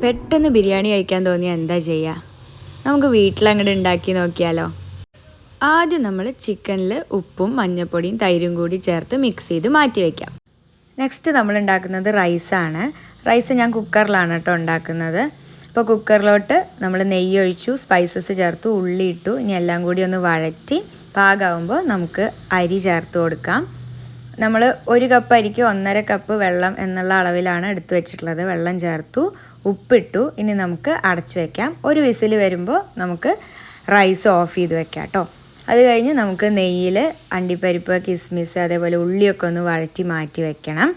പെട്ടെന്ന് ബിരിയാണി കഴിക്കാൻ തോന്നിയാൽ എന്താ ചെയ്യുക? നമുക്ക് വീട്ടിലങ്ങോട്ട് ഉണ്ടാക്കി നോക്കിയാലോ? ആദ്യം നമ്മൾ ചിക്കനിൽ ഉപ്പും മഞ്ഞൾപ്പൊടിയും തൈരും കൂടി ചേർത്ത് മിക്സ് ചെയ്ത് മാറ്റി വയ്ക്കാം. നെക്സ്റ്റ് നമ്മൾ ഉണ്ടാക്കുന്നത് റൈസാണ്. റൈസ് ഞാൻ കുക്കറിലാണ് കേട്ടോ ഉണ്ടാക്കുന്നത്. അപ്പോൾ കുക്കറിലോട്ട് നമ്മൾ നെയ്യ് ഒഴിച്ചു, സ്പൈസസ് ചേർത്തു, ഉള്ളി ഇട്ടു. ഇനി എല്ലാം കൂടി ഒന്ന് വഴറ്റി പാകമാകുമ്പോൾ നമുക്ക് അരി ചേർത്ത് കൊടുക്കാം. നമ്മൾ 1 കപ്പ് അരിക്ക് 1.5 കപ്പ് വെള്ളം എന്നുള്ള അളവിലാണ് എടുത്തു വെച്ചിട്ടുള്ളത്. വെള്ളം ചേർത്തു, ഉപ്പിട്ടു. ഇനി നമുക്ക് അടച്ചു വയ്ക്കാം. ഒരു വിസിൽ വരുമ്പോൾ നമുക്ക് റൈസ് ഓഫ് ചെയ്ത് വെക്കാം കേട്ടോ. അത് കഴിഞ്ഞ് നമുക്ക് നെയ്യിൽ അണ്ടിപ്പരിപ്പ്, കിസ്മിസ്, അതേപോലെ ഉള്ളിയൊക്കെ ഒന്ന് വഴറ്റി മാറ്റി വെക്കണം.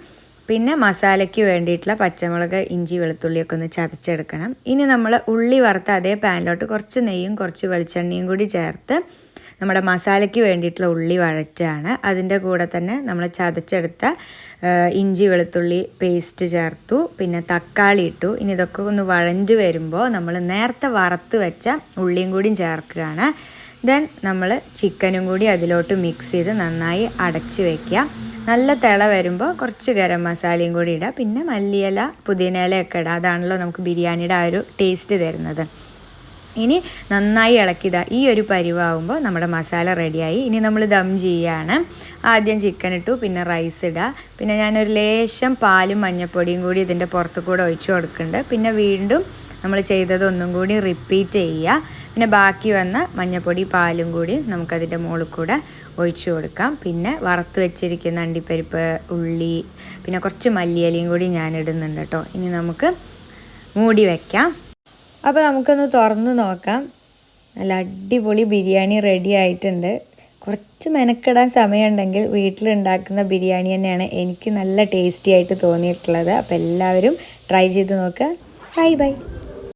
പിന്നെ മസാലയ്ക്ക് വേണ്ടിയിട്ടുള്ള പച്ചമുളക്, ഇഞ്ചി, വെളുത്തുള്ളിയൊക്കെ ഒന്ന് ചതച്ചെടുക്കണം. ഇനി നമ്മൾ ഉള്ളി വറുത്ത അതേ പാനിലോട്ട് കുറച്ച് നെയ്യും കുറച്ച് വെളിച്ചെണ്ണയും കൂടി ചേർത്ത് നമ്മുടെ മസാലയ്ക്ക് വേണ്ടിയിട്ടുള്ള ഉള്ളി വഴറ്റാണ്. അതിൻ്റെ കൂടെ തന്നെ നമ്മൾ ചതച്ചെടുത്ത ഇഞ്ചി വെളുത്തുള്ളി പേസ്റ്റ് ചേർത്തു. പിന്നെ തക്കാളി ഇട്ടു. ഇനി ഇതൊക്കെ ഒന്ന് വഴഞ്ഞ് വരുമ്പോൾ നമ്മൾ നേരത്തെ വറുത്ത് വെച്ച ഉള്ളിയും കൂടിയും ചേർക്കുകയാണ്. ദെൻ നമ്മൾ ചിക്കനും കൂടി അതിലോട്ട് മിക്സ് ചെയ്ത് നന്നായി അടച്ച് വയ്ക്കുക. നല്ല തിള വരുമ്പോൾ കുറച്ച് ഗരം മസാലയും കൂടി ഇടുക. പിന്നെ മല്ലിയില, പുതിനയിലയൊക്കെ ഇടുക. അതാണല്ലോ നമുക്ക് ബിരിയാണിയുടെ ആ ഒരു ടേസ്റ്റ് തരുന്നത്. ഇനി നന്നായി ഇളക്കിയതാ ഈ ഒരു പരിവാകുമ്പോൾ നമ്മുടെ മസാല റെഡിയായി. ഇനി നമ്മൾ ദം ചെയ്യുകയാണ്. ആദ്യം ചിക്കൻ ഇട്ടു, പിന്നെ റൈസ് ഇടുക. പിന്നെ ഞാനൊരു ലേശം പാലും മഞ്ഞൾപ്പൊടിയും കൂടി ഇതിൻ്റെ പുറത്ത് കൂടെ ഒഴിച്ചു കൊടുക്കുന്നുണ്ട്. പിന്നെ വീണ്ടും നമ്മൾ ചെയ്തത് ഒന്നും കൂടി റിപ്പീറ്റ് ചെയ്യുക. പിന്നെ ബാക്കി വന്ന മഞ്ഞൾപ്പൊടി, പാലും കൂടി നമുക്കതിൻ്റെ മുകളിൽ കൂടെ ഒഴിച്ചു കൊടുക്കാം. പിന്നെ വറുത്ത് വെച്ചിരിക്കുന്ന അണ്ടിപ്പരിപ്പ്, ഉള്ളി, പിന്നെ കുറച്ച് മല്ലിയിലയും കൂടി ഞാൻ ഇടുന്നുണ്ട് കേട്ടോ. ഇനി നമുക്ക് മൂടി വയ്ക്കാം. അപ്പോൾ നമുക്കൊന്ന് തുറന്ന് നോക്കാം. നല്ല അടിപൊളി ബിരിയാണി റെഡി ആയിട്ടുണ്ട്. കുറച്ച് മെനക്കെടാൻ സമയമുണ്ടെങ്കിൽ വീട്ടിലുണ്ടാക്കുന്ന ബിരിയാണി തന്നെയാണ് എനിക്ക് നല്ല ടേസ്റ്റി ആയിട്ട് തോന്നിയിട്ടുള്ളത്. അപ്പോൾ എല്ലാവരും ട്രൈ ചെയ്ത് നോക്കുക. Bye bye.